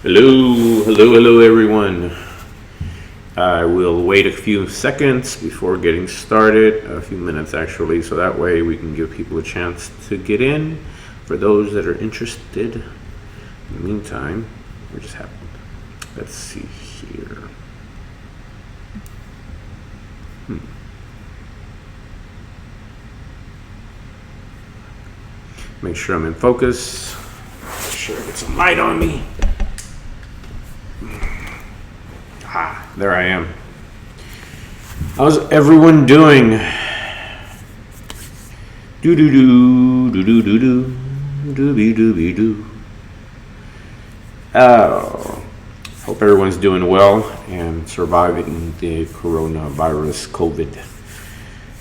Hello, everyone. I will wait a few seconds before getting started, a few minutes actually, so that way we can give people a chance to get in for those that are interested. In the meantime, what just happened? Let's see here. Make sure I'm in focus. Make sure I get some light on me. There I am. How's everyone doing? Do do do do do do do dooby dooby doo. Oh, hope everyone's doing well and surviving the coronavirus COVID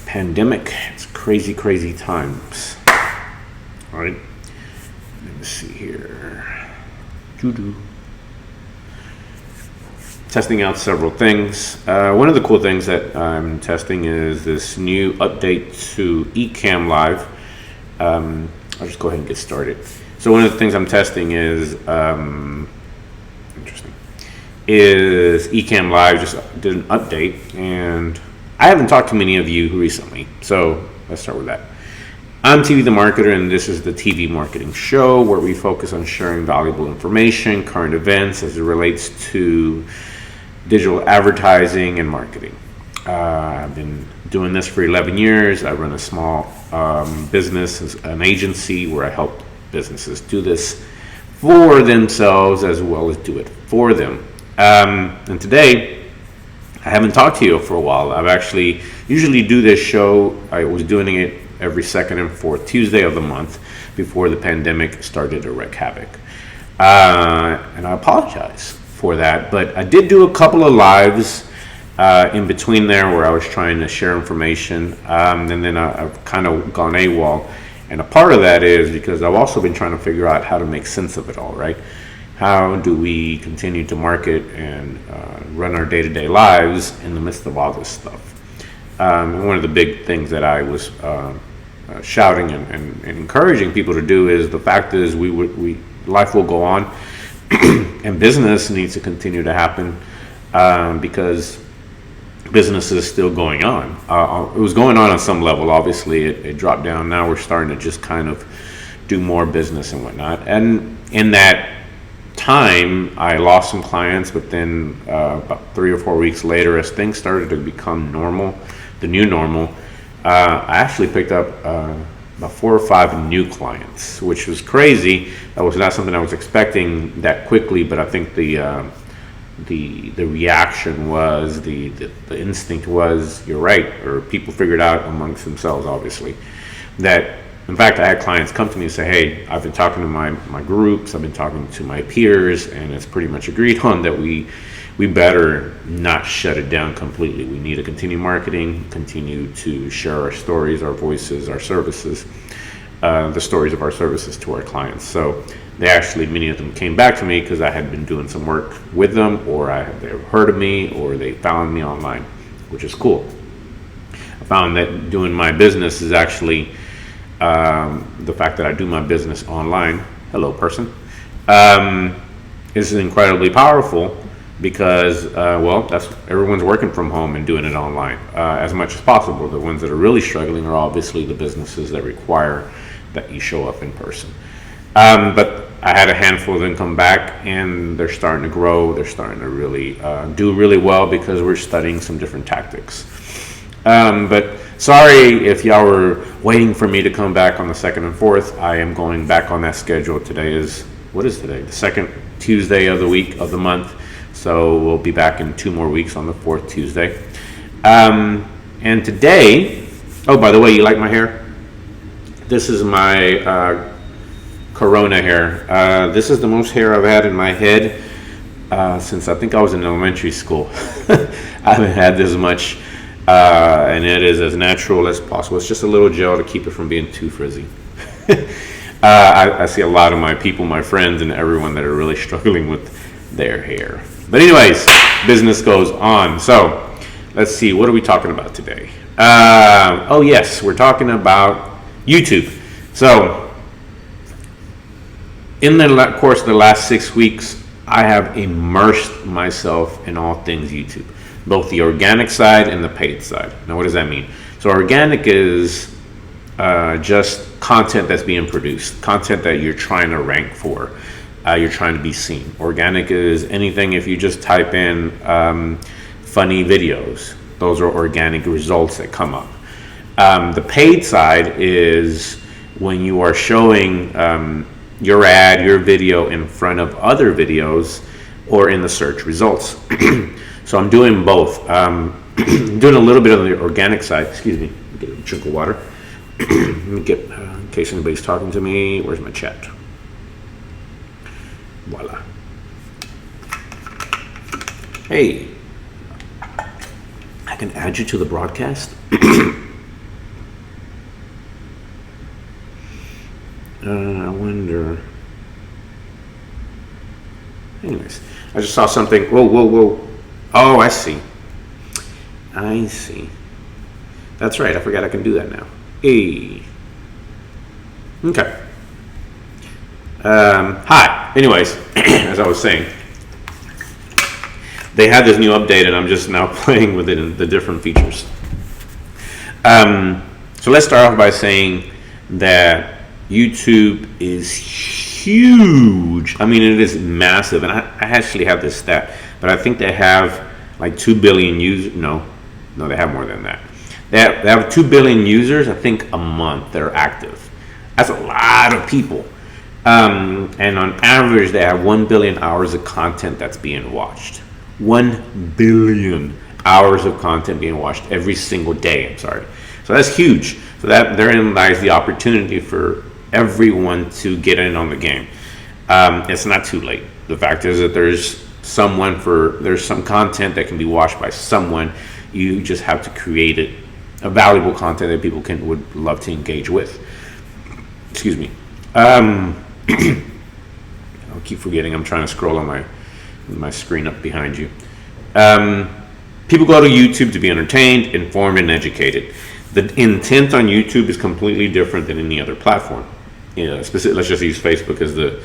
pandemic. It's crazy times. All right. Let me see here. Doo-doo. Testing out several things. One of the cool things that I'm testing is this new update to Ecamm Live. I'll just go ahead and get started. So one of the things I'm testing is Ecamm Live just did an update, and I haven't talked to many of you recently. So let's start with that. I'm TV the Marketer, and this is the TV marketing show where we focus on sharing valuable information, current events as it relates to digital advertising and marketing. I've been doing this for 11 years. I run a small business, an agency where I help businesses do this for themselves as well as do it for them. And today, I haven't talked to you for a while. I've actually usually do this show. I was doing it every second and fourth Tuesday of the month before the pandemic started to wreak havoc. And I apologize for that, but I did do a couple of lives in between there where I was trying to share information, and then I've kind of gone AWOL. And a part of that is because I've also been trying to figure out how to make sense of it all, right? How do we continue to market and run our day-to-day lives in the midst of all this stuff? One of the big things that I was shouting and encouraging people to do is the fact is life will go on and business needs to continue to happen because business is still going on. It was going on some level. Obviously it dropped down. Now we're starting to just kind of do more business and whatnot. And in that time I lost some clients, but then about 3 or 4 weeks later, as things started to become normal, the new normal, I actually picked up about 4 or 5 new clients, which was crazy. That was not something I was expecting that quickly, but I think the reaction was, the instinct was, you're right, or people figured out amongst themselves, obviously, that in fact I had clients come to me and say, hey, I've been talking to my groups, I've been talking to my peers, and it's pretty much agreed on that we better not shut it down completely. We need to continue marketing, continue to share our stories, our voices, our services, the stories of our services to our clients. So many of them came back to me because I had been doing some work with them, or they've heard of me, or they found me online, which is cool. I found that doing my business is actually, the fact that I do my business online, hello person, is incredibly powerful. Because, that's everyone's working from home and doing it online as much as possible. The ones that are really struggling are obviously the businesses that require that you show up in person. But I had a handful of them come back, and they're starting to grow. They're starting to really do really well because we're studying some different tactics. But sorry if y'all were waiting for me to come back on the 2nd and 4th. I am going back on that schedule. What is today? The 2nd Tuesday of the week of the month. So we'll be back in 2 more weeks on the 4th Tuesday. And today, oh, by the way, you like my hair? This is my Corona hair. This is the most hair I've had in my head since I think I was in elementary school. I haven't had this much, and it is as natural as possible. It's just a little gel to keep it from being too frizzy. I see a lot of my friends, and everyone that are really struggling with their hair. But anyways, business goes on. So let's see, what are we talking about today? Oh yes, we're talking about YouTube. So In the course of the last 6 weeks, I have immersed myself in all things YouTube, both the organic side and the paid side. Now, what does that mean? So organic is just content that's being produced, content that you're trying to rank for, you're trying to be seen. Organic is anything. If you just type in funny videos, those are organic results that come up. The paid side is when you are showing your ad, your video in front of other videos or in the search results. So I'm doing both. Doing a little bit on the organic side. Excuse me, get a drink of water. Let me get, in case anybody's talking to me, where's my chat? Voila. Hey, I can add you to the broadcast. I wonder. Anyways, I just saw something. Whoa. Oh, I see. That's right. I forgot I can do that now. Hey. Okay. Hi. Anyways, as I was saying, they had this new update, and I'm just now playing with it and the different features. So let's start off by saying that YouTube is huge. I mean, it is massive, and I actually have this stat, but I think they have like 2 billion users. No, they have more than that. They have 2 billion users, I think, a month that are active. That's a lot of people. And on average, they have 1 billion hours of content that's being watched. 1 billion hours of content being watched every single day. I'm sorry. So that's huge. So that therein lies the opportunity for everyone to get in on the game. It's not too late. The fact is that there's some content that can be watched by someone. You just have to create it, a valuable content that people would love to engage with. Excuse me. I'll keep forgetting. I'm trying to scroll on my screen up behind you. People go to YouTube to be entertained, informed, and educated. The intent on YouTube is completely different than any other platform. Let's just use Facebook as the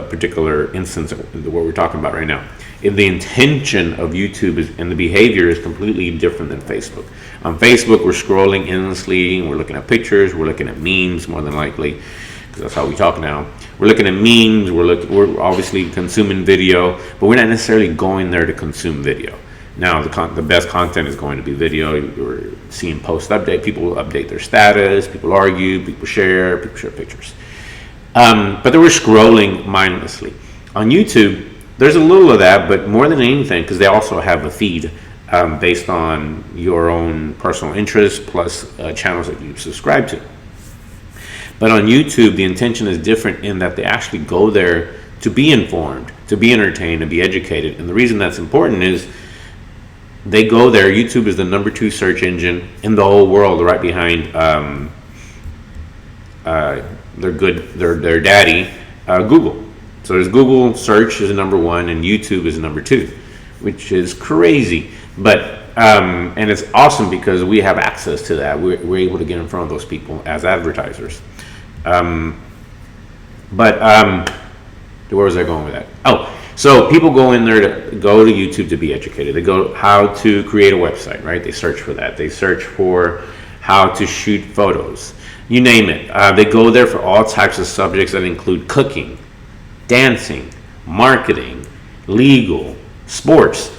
particular instance of what we're talking about right now. If the intention of YouTube and the behavior is completely different than Facebook. On Facebook, we're scrolling endlessly, we're looking at pictures, we're looking at memes more than likely, because that's how we talk now. We're looking at memes, we're obviously consuming video, but we're not necessarily going there to consume video. Now, the best content is going to be video. We're seeing post update. People will update their status. People argue. People share pictures. But then we're scrolling mindlessly. On YouTube, there's a little of that, but more than anything, because they also have a feed based on your own personal interests plus channels that you subscribe to. But on YouTube, the intention is different in that they actually go there to be informed, to be entertained, to be educated. And the reason that's important is they go there. YouTube is the number 2 search engine in the whole world, right behind their daddy, Google. So there's Google search is number 1 and YouTube is number 2, which is crazy. But and it's awesome because we have access to that. We're able to get in front of those people as advertisers. Where was I going with that? Oh. So people go in there to go to YouTube to be educated. They go how to create a website, right? They search for that. They search for how to shoot photos. You name it. They go there for all types of subjects that include cooking, dancing, marketing, legal, sports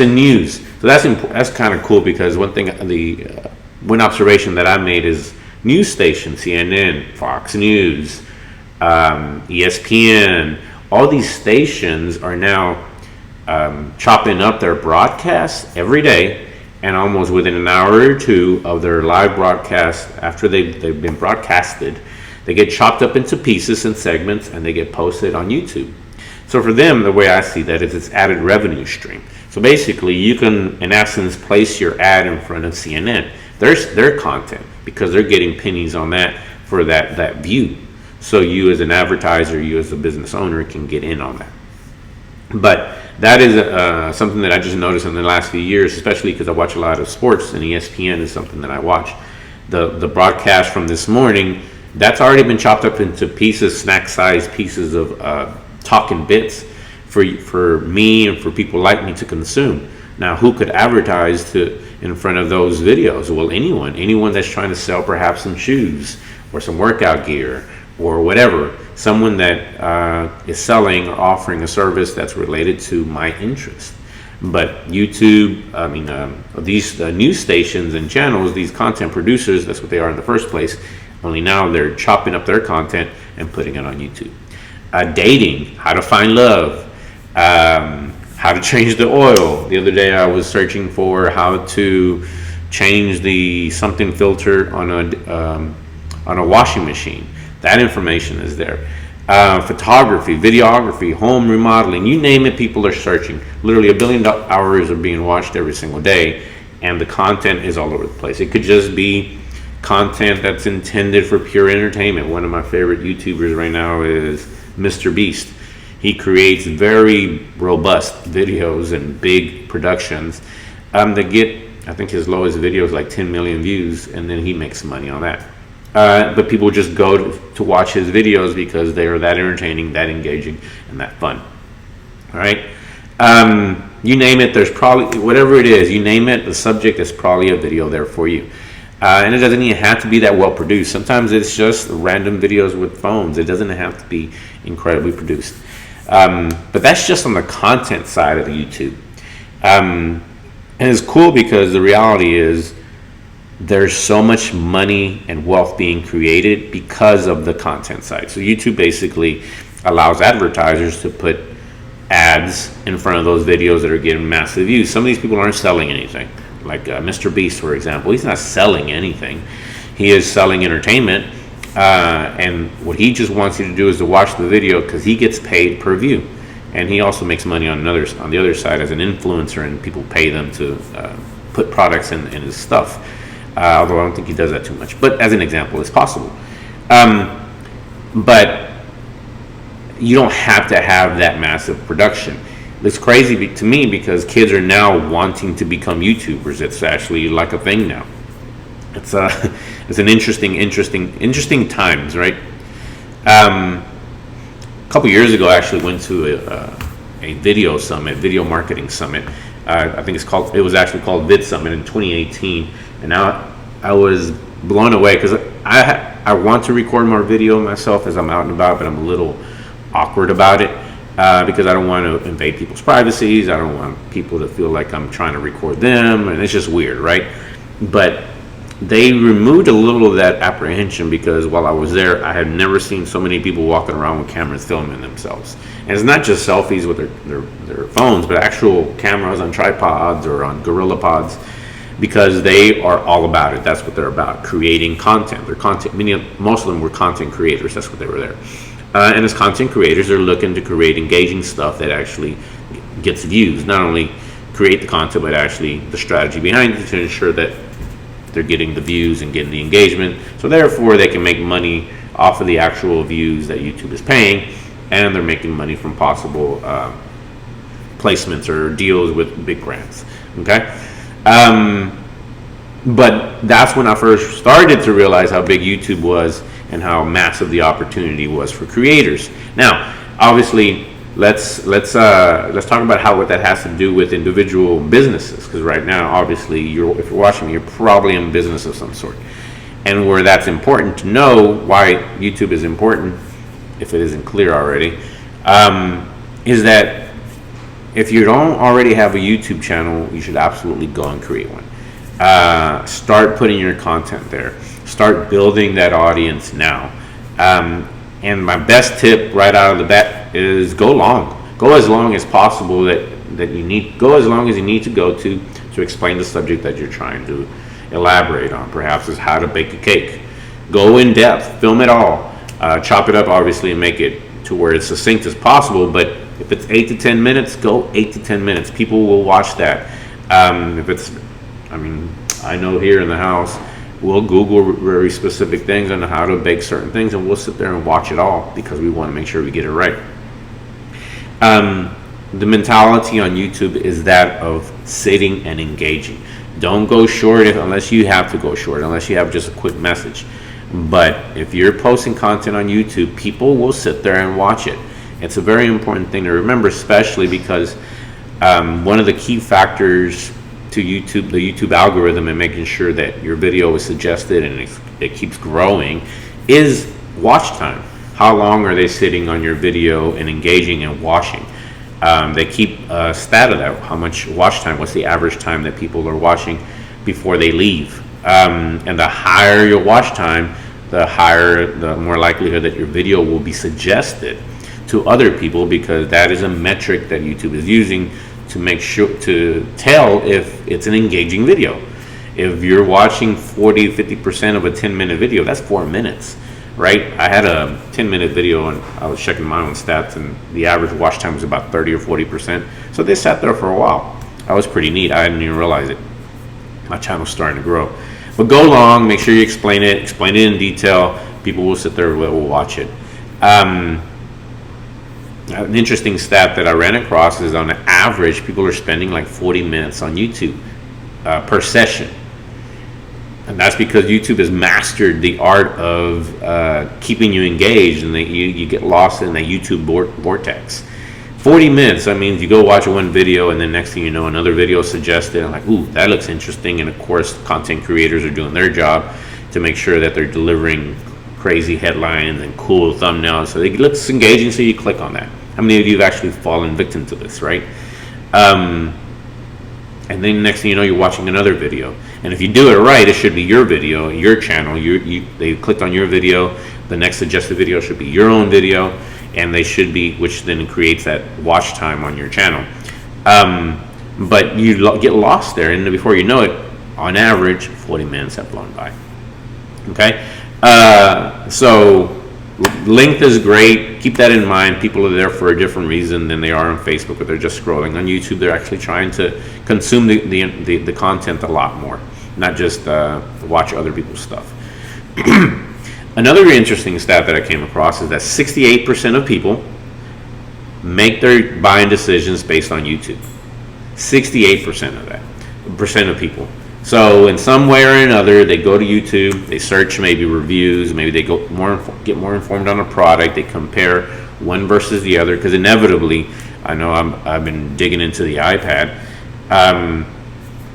and news. So that's kind of cool because one observation that I made is news stations, CNN, Fox News, ESPN. All these stations are now chopping up their broadcasts every day, and almost within an hour or two of their live broadcast, after they've been broadcasted, they get chopped up into pieces and segments, and they get posted on YouTube. So for them, the way I see that is it's added revenue stream. So basically, you can, in essence, place your ad in front of CNN. There's their content because they're getting pennies on that for that view. So you as an advertiser, you as a business owner can get in on that. But that is something that I just noticed in the last few years, especially because I watch a lot of sports, and ESPN is something that I watch. The broadcast from this morning, That's already been chopped up into pieces, snack-sized pieces of talking bits for me and for people like me to consume. Now, who could advertise in front of those videos? Well, anyone that's trying to sell perhaps some shoes or some workout gear or whatever. Someone that is selling or offering a service that's related to my interest. But YouTube, these news stations and channels, these content producers, that's what they are in the first place. Only now they're chopping up their content and putting it on YouTube. Dating, how to find love, how to change the oil. The other day I was searching for how to change the something filter on a washing machine. That information is there. Photography, videography, home remodeling, you name it, people are searching. Literally 1 billion hours are being watched every single day, and the content is all over the place. It could just be content that's intended for pure entertainment. One of my favorite YouTubers right now is Mr. Beast. He creates very robust videos and big productions that get, I think his lowest video is like 10 million views, and then he makes money on that. But people just go to watch his videos because they are that entertaining, that engaging, and that fun. All right. You name it, there's probably, whatever it is, you name it, the subject is probably a video there for you. And it doesn't even have to be that well produced. Sometimes it's just random videos with phones. It doesn't have to be incredibly produced. But that's just on the content side of the YouTube. And it's cool because the reality is, there's so much money and wealth being created because of the content side. So YouTube basically allows advertisers to put ads in front of those videos that are getting massive views. Some of these people aren't selling anything. Like Mr. Beast, for example, he's not selling anything. He is selling entertainment. And what he just wants you to do is to watch the video because he gets paid per view. And he also makes money on the other side as an influencer, and people pay them to put products in his stuff. Although I don't think he does that too much. But as an example, it's possible. But you don't have to have that massive production. It's crazy to me because kids are now wanting to become YouTubers. It's actually like a thing now. It's an interesting times, right? A couple years ago, I actually went to a video summit, video marketing summit. I think it was actually called Vid Summit in 2018. And now I was blown away because I want to record more video myself as I'm out and about, but I'm a little awkward about it because I don't want to invade people's privacies. I don't want people to feel like I'm trying to record them, and it's just weird, right? But they removed a little of that apprehension because while I was there, I had never seen so many people walking around with cameras filming themselves. And it's not just selfies with their phones, but actual cameras on tripods or on gorilla pods, because they are all about it. That's what they're about, creating content. Most of them were content creators. That's what they were there. And as content creators, they're looking to create engaging stuff that actually gets views. Not only create the content, but actually the strategy behind it to ensure that they're getting the views and getting the engagement. So therefore, they can make money off of the actual views that YouTube is paying, and they're making money from possible placements or deals with big brands. Okay. But that's when I first started to realize how big YouTube was and how massive the opportunity was for creators. Now, obviously, let's talk about what that has to do with individual businesses. Because right now, obviously, if you're watching me, you're probably in business of some sort. And where that's important to know, why YouTube is important, if it isn't clear already, is that if you don't already have a YouTube channel, you should absolutely go and create one. Start putting your content there. Start building that audience now. And my best tip right out of the bat is go long. Go as long as possible that you need. Go as long as you need to go to explain the subject that you're trying to elaborate on. Perhaps is how to bake a cake. Go in depth. Film it all. Chop it up, obviously, and make it to where it's succinct as possible. But if it's 8 to 10 minutes, go 8 to 10 minutes. People will watch that. I know here in the house, we'll Google very specific things on how to bake certain things, and we'll sit there and watch it all because we want to make sure we get it right. The mentality on YouTube is that of sitting and engaging. Don't go short unless you have to go short, unless you have just a quick message. But if you're posting content on YouTube, people will sit there and watch it. It's a very important thing to remember, especially because one of the key factors to YouTube, the YouTube algorithm, and making sure that your video is suggested and it keeps growing, is watch time. How long are they sitting on your video and engaging and watching? They keep a stat of that. How much watch time? What's the average time that people are watching before they leave? And the higher your watch time, the more likelihood that your video will be suggested to other people, because that is a metric that YouTube is using to make sure to tell if it's an engaging video. If you're watching 40-50% of a 10-minute video, that's 4 minutes, right? I had a 10-minute video and I was checking my own stats, and the average watch time was about 30 or 40%. So they sat there for a while. That was pretty neat. I didn't even realize it. My channel's starting to grow. But go long, make sure you explain it in detail. People will sit there, will watch it. An interesting stat that I ran across is, on average, people are spending like 40 minutes on YouTube per session. And that's because YouTube has mastered the art of keeping you engaged, and you get lost in the YouTube vortex. 40 minutes, that means you go watch one video, and then next thing you know, another video is suggested. I'm like, ooh, that looks interesting. And of course, content creators are doing their job to make sure that they're delivering crazy headlines and cool thumbnails. So it looks engaging, so you click on that. How many of you have actually fallen victim to this, right? And then next thing you know, you're watching another video. And if you do it right, it should be your video, your channel. They clicked on your video. The next suggested video should be your own video, and they should be, which then creates that watch time on your channel. But you get lost there, and before you know it, on average, 40 minutes have flown by. Okay, so length is great. Keep that in mind. People are there for a different reason than they are on Facebook, but they're just scrolling. On YouTube, they're actually trying to consume the content a lot more, not just watch other people's stuff. Another interesting stat that I came across is that 68% of people make their buying decisions based on YouTube. 68% of people. So in some way or another, they go to YouTube, they search maybe reviews, maybe they get more informed on a product, they compare one versus the other, because inevitably, I know I've been digging into the iPad.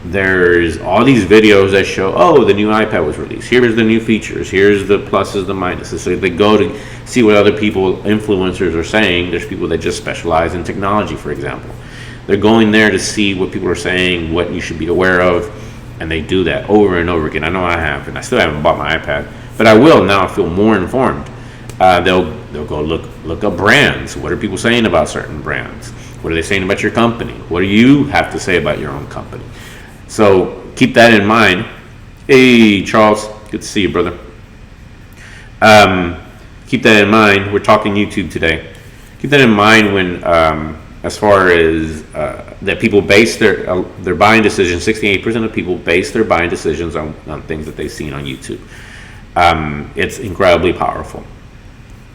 There's all these videos that show, oh, the new iPad was released. Here's the new features. Here's the pluses, the minuses. So if they go to see what other people, influencers, are saying, there's people that just specialize in technology, for example. They're going there to see what people are saying, what you should be aware of, and they do that over and over again. I know I have, and I still haven't bought my iPad, but I will now. I feel more informed. They'll go look up brands. What are people saying about certain brands? What are they saying about your company? What do you have to say about your own company? So keep that in mind. Hey, Charles, good to see you, brother. Keep that in mind. We're talking YouTube today. Keep that in mind when, as far as that people base their buying decisions. 68% of people base their buying decisions on things that they've seen on YouTube. It's incredibly powerful.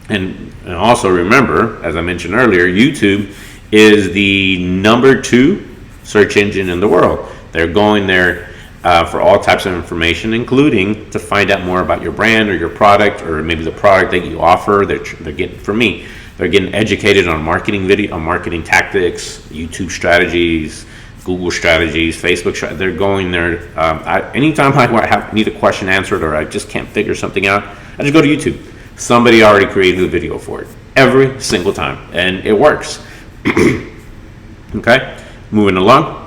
And also remember, as I mentioned earlier, YouTube is the #2 search engine in the world. They're going there for all types of information, including to find out more about your brand or your product, or maybe the product that you offer. They're getting, for me, they're getting educated on marketing tactics, YouTube strategies, Google strategies, Facebook strategies. They're going there. Anytime I need a question answered, or I just can't figure something out, I just go to YouTube. Somebody already created a video for it every single time, and it works. Okay, moving along.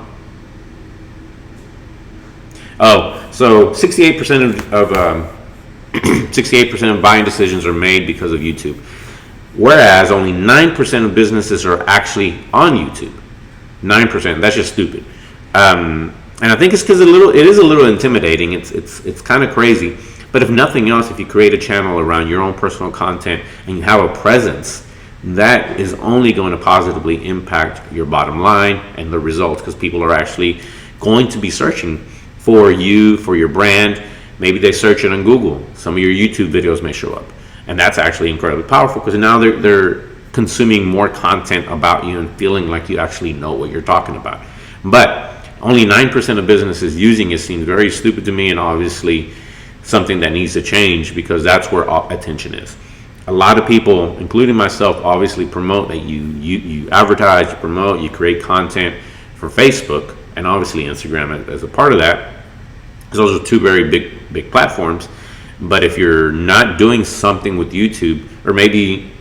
Oh, so 68% of 68% of buying decisions are made because of YouTube, whereas only 9% of businesses are actually on YouTube. 9%. That's just stupid. And I think it's because it is a little intimidating. It's kind of crazy. But if nothing else, if you create a channel around your own personal content and you have a presence, that is only going to positively impact your bottom line and the results, because people are actually going to be searching for you, for your brand. Maybe they search it on Google. Some of your YouTube videos may show up, and that's actually incredibly powerful, because now they're consuming more content about you and feeling like you actually know what you're talking about. But only 9% of businesses using it seems very stupid to me, and obviously something that needs to change, because that's where attention is. A lot of people, including myself, obviously promote that you advertise, you promote, you create content for Facebook, and obviously Instagram as a part of that, because those are two very big platforms. But if you're not doing something with YouTube, or maybe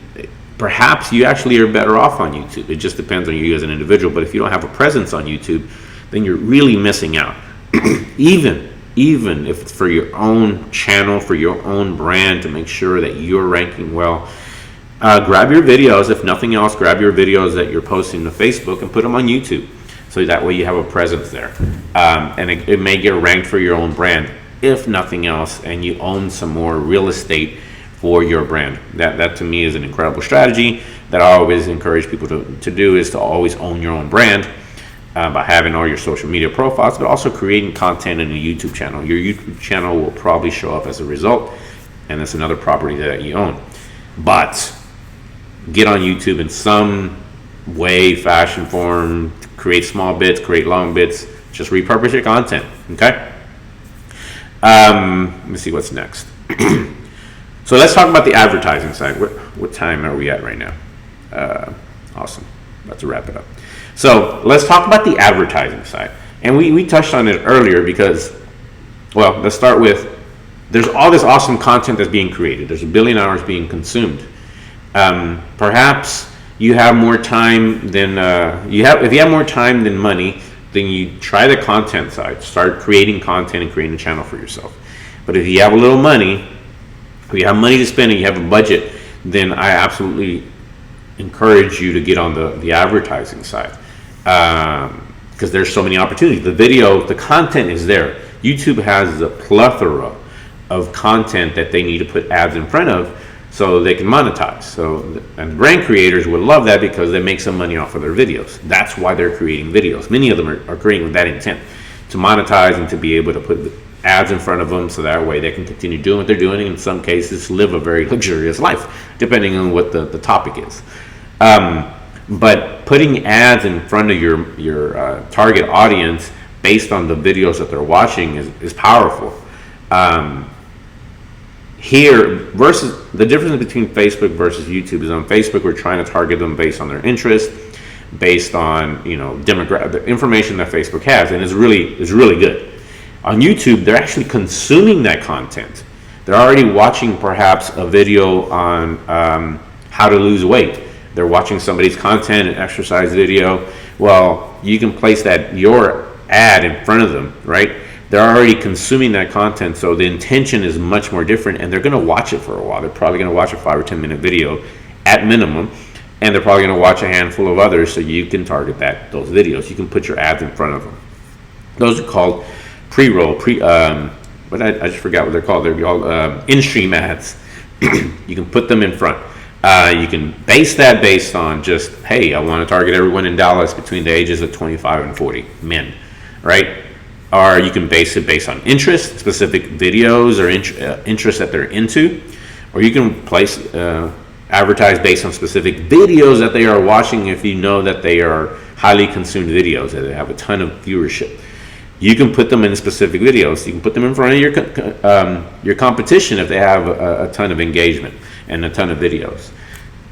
perhaps you actually are better off on YouTube, it just depends on you as an individual. But if you don't have a presence on YouTube, then you're really missing out. even if it's for your own channel, for your own brand, to make sure that you're ranking well, grab your videos. If nothing else, grab your videos that you're posting to Facebook and put them on YouTube, so that way you have a presence there. And it may get ranked for your own brand, if nothing else, and you own some more real estate for your brand. That to me is an incredible strategy that I always encourage people to do, is to always own your own brand, by having all your social media profiles, but also creating content in a YouTube channel. Your YouTube channel will probably show up as a result, and that's another property that you own. But get on YouTube in some way, fashion, form, create small bits, create long bits, just repurpose your content, okay? Let me see what's next. So let's talk about the advertising side. What time are we at right now? Awesome. About to wrap it up. So let's talk about the advertising side. And we touched on it earlier because, well, let's start with, there's all this awesome content that's being created. There's 1 billion hours being consumed. Perhaps you have more time than, if you have more time than money, then you try the content side. Start creating content and creating a channel for yourself. But if you have a little money, if you have money to spend and you have a budget, then I absolutely encourage you to get on the advertising side, because there's so many opportunities. The content is there. YouTube has a plethora of content that they need to put ads in front of so they can monetize. And brand creators would love that, because they make some money off of their videos. That's why they're creating videos. Many of them are creating with that intent, to monetize and to be able to put ads in front of them, so that way they can continue doing what they're doing, and in some cases live a very luxurious life, depending on what the topic is. But putting ads in front of your target audience based on the videos that they're watching is powerful. Here, versus the difference between Facebook versus YouTube is, on Facebook we're trying to target them based on their interest, based on the information that Facebook has, and is really good. On YouTube, they're actually consuming that content. They're already watching perhaps a video on how to lose weight. They're watching somebody's content, an exercise video. Well, you can place your ad in front of them, right? They're already consuming that content, so the intention is much more different, and they're going to watch it for a while. They're probably going to watch a 5 or 10 minute video at minimum, and they're probably going to watch a handful of others, so you can target those videos. You can put your ads in front of them. Those are called pre-roll, but I just forgot what they're called. They're called in-stream ads. You can put them in front. You can base that based on just, hey, I want to target everyone in Dallas between the ages of 25 and 40, men, right? Or you can base it based on interest, specific videos or interests that they're into. Or you can advertise based on specific videos that they are watching, if you know that they are highly consumed videos, that they have a ton of viewership. You can put them in specific videos. You can put them in front of your competition if they have a ton of engagement and a ton of videos.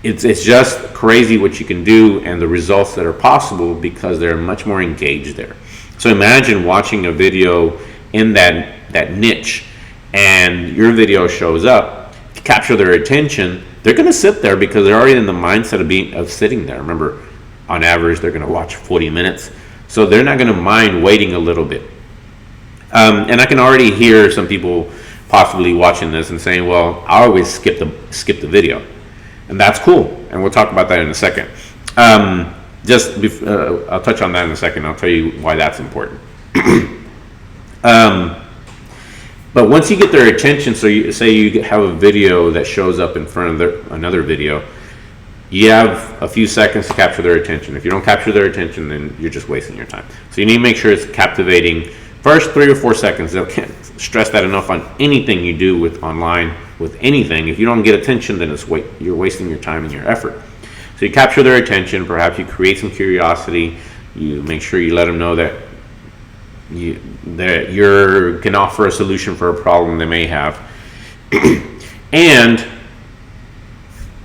It's just crazy what you can do and the results that are possible, because they're much more engaged there. So imagine watching a video in that niche, and your video shows up to capture their attention. They're going to sit there because they're already in the mindset of sitting there. Remember, on average, they're going to watch 40 minutes. So they're not going to mind waiting a little bit. And I can already hear some people possibly watching this and saying, well, I always skip the video. And that's cool. And we'll talk about that in a second. I'll touch on that in a second. I'll tell you why that's important. But once you get their attention, so you say you have a video that shows up in front of another video, you have a few seconds to capture their attention. If you don't capture their attention, then you're just wasting your time. So you need to make sure it's captivating. First 3 or 4 seconds. I can't stress that enough on anything you do with online, with anything. If you don't get attention, then you're wasting your time and your effort. So you capture their attention. Perhaps you create some curiosity. You make sure you let them know that You can offer a solution for a problem they may have, and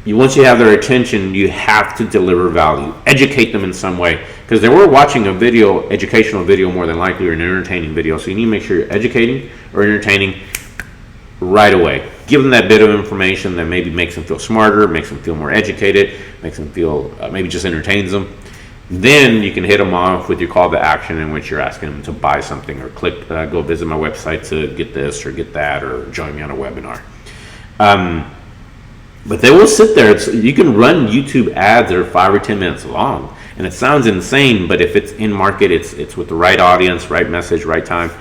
once you have their attention, you have to deliver value, educate them in some way, because they were watching a video, educational video more than likely, or an entertaining video. So you need to make sure you're educating or entertaining right away. Give them that bit of information that maybe makes them feel smarter, makes them feel more educated, makes them feel maybe just entertains them. Then you can hit them off with your call to action, in which you're asking them to buy something, or click, go visit my website to get this or get that, or join me on a webinar. But they will sit there. You can run YouTube ads that are 5 or 10 minutes long, and it sounds insane, but if it's in market, it's with the right audience, right message, right time,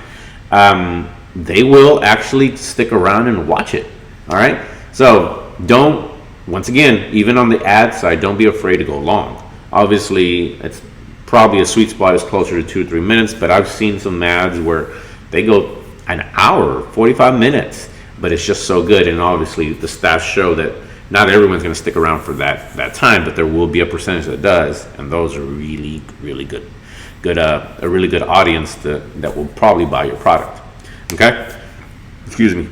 they will actually stick around and watch it. All right. So once again, even on the ad side, don't be afraid to go long. Obviously, it's probably a sweet spot is closer to 2 or 3 minutes, but I've seen some ads where they go an hour, 45 minutes, but it's just so good. And obviously the stats show that not everyone's going to stick around for that time, but there will be a percentage that does, and those are really, really good, a really good audience that will probably buy your product. Okay, excuse me.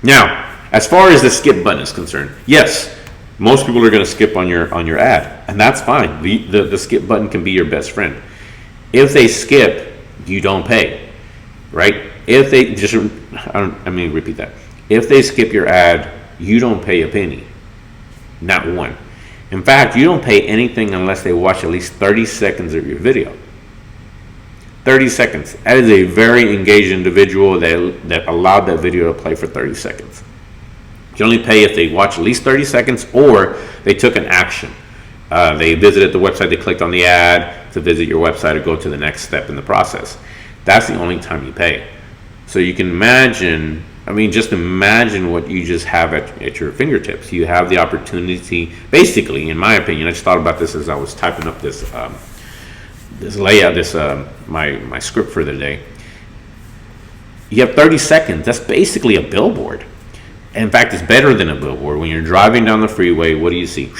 Now, as far as the skip button is concerned, yes, most people are going to skip on your ad, and that's fine. The skip button can be your best friend. If they skip, you don't pay, right? If they let me repeat that. If they skip your ad, you don't pay a penny, not one. In fact, you don't pay anything unless they watch at least 30 seconds of your video. 30 seconds. That is a very engaged individual that allowed that video to play for 30 seconds. You only pay if they watch at least 30 seconds, or they took an action. They visited the website, they clicked on the ad to visit your website or go to the next step in the process. That's the only time you pay. So you can imagine, just imagine what you just have at your fingertips. You have the opportunity, basically, in my opinion, I just thought about this as I was typing up this layout, my script for the day. You have 30 seconds. That's basically a billboard. In fact, it's better than a billboard. When you're driving down the freeway, what do you see?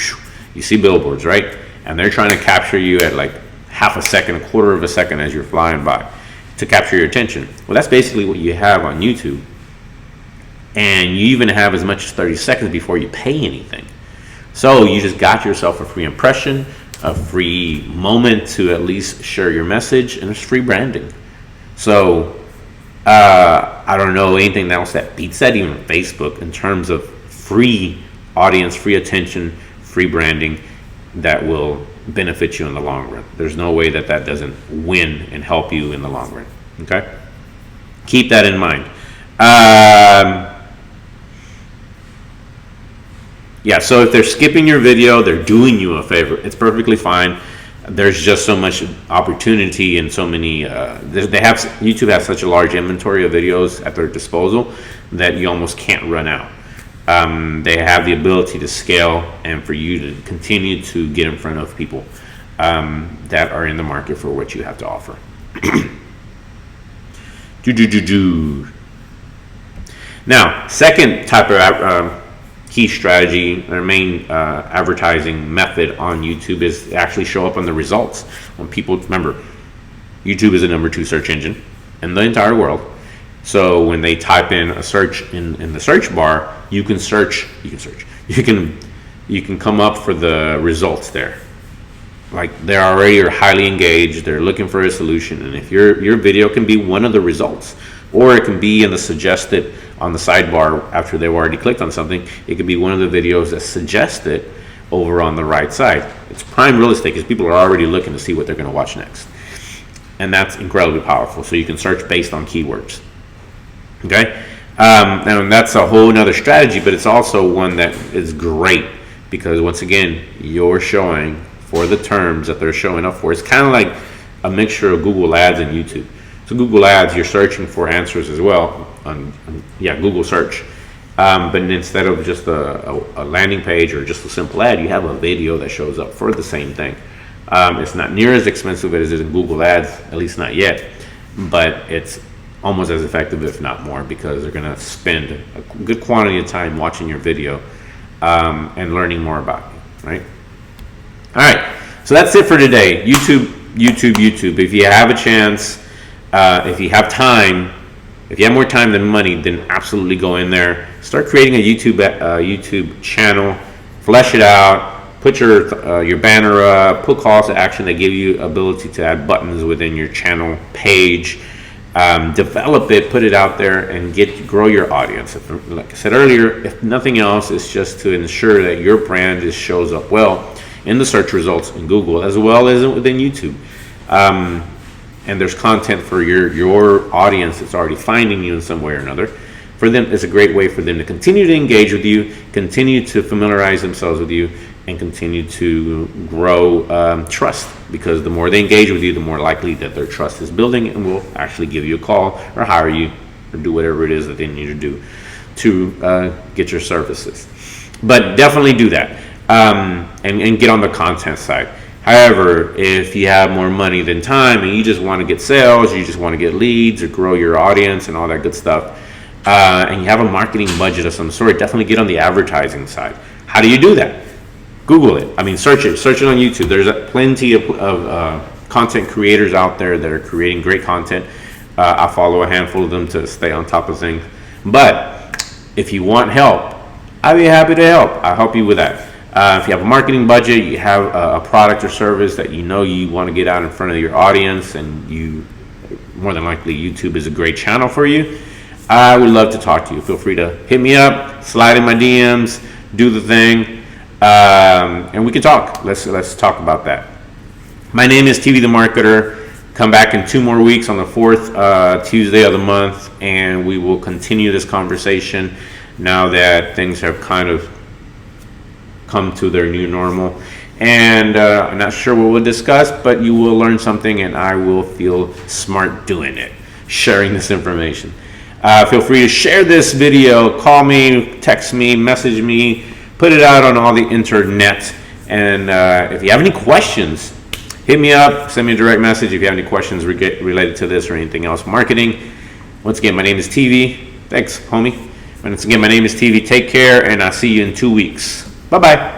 You see billboards, right? And they're trying to capture you at like half a second, a quarter of a second as you're flying by to capture your attention. Well, that's basically what you have on YouTube. And you even have as much as 30 seconds before you pay anything. So you just got yourself a free impression, a free moment to at least share your message, and it's free branding. So I don't know anything else that beats that, even Facebook, in terms of free audience, free attention, free branding that will benefit you in the long run. There's no way that doesn't win and help you in the long run. Okay? Keep that in mind. Yeah, so if they're skipping your video, they're doing you a favor. It's perfectly fine. There's just so much opportunity and so many. YouTube has such a large inventory of videos at their disposal that you almost can't run out. They have the ability to scale and for you to continue to get in front of people that are in the market for what you have to offer. Now, second type of key strategy, their main advertising method on YouTube is to actually show up on the results. When people, remember, YouTube is the #2 search engine in the entire world. So when they type in a search in the search bar, you can come up for the results there. Like they already are highly engaged, they're looking for a solution, and if your video can be one of the results, or it can be in the suggested on the sidebar after they've already clicked on something, it could be one of the videos that's suggested over on the right side. It's prime real estate because people are already looking to see what they're going to watch next, and that's incredibly powerful. So you can search based on keywords. Okay, and that's a whole nother strategy, but it's also one that is great because once again, you're showing for the terms that they're showing up for. It's kind of like a mixture of Google Ads and YouTube. So Google Ads, you're searching for answers as well on Google search. But instead of just a landing page or just a simple ad, you have a video that shows up for the same thing. It's not near as expensive as it is in Google Ads, at least not yet, but it's almost as effective, if not more, because they're going to spend a good quantity of time watching your video and learning more about you, right? All right, so that's it for today. YouTube YouTube. If you have a chance, if you have time, if you have more time than money, then absolutely go in there. Start creating a YouTube channel, flesh it out, put your banner up, put calls to action that give you ability to add buttons within your channel page. Develop it, put it out there, and grow your audience. Like I said earlier, if nothing else, it's just to ensure that your brand just shows up well in the search results in Google as well as within YouTube. And there's content for your audience that's already finding you in some way or another. For them, it's a great way for them to continue to engage with you, continue to familiarize themselves with you, and continue to grow trust. Because the more they engage with you, the more likely that their trust is building and will actually give you a call or hire you or do whatever it is that they need to do to get your services. But definitely do that and get on the content side. However, if you have more money than time and you just want to get sales, you just want to get leads or grow your audience and all that good stuff, and you have a marketing budget of some sort, definitely get on the advertising side. How do you do that? Google it. I mean, search it on YouTube. There's plenty of content creators out there that are creating great content. I follow a handful of them to stay on top of things. But if you want help, I'd be happy to help. I'll help you with that. If you have a marketing budget, you have a product or service that you know you want to get out in front of your audience, and you more than likely YouTube is a great channel for you, I would love to talk to you. Feel free to hit me up, slide in my DMs, do the thing, and we can talk. Let's talk about that. My name is TV the Marketer. Come back in 2 more weeks on the 4th Tuesday of the month, and we will continue this conversation now that things have kind of come to their new normal. And I'm not sure what we'll discuss, but you will learn something, and I will feel smart doing it, sharing this information. Feel free to share this video, call me, text me, message me, put it out on all the internet. And if you have any questions, hit me up, send me a direct message if you have any questions related to this or anything else marketing. Once again, my name is TV. Thanks, homie. Once again, my name is TV. Take care, and I'll see you in 2 weeks. Bye-bye.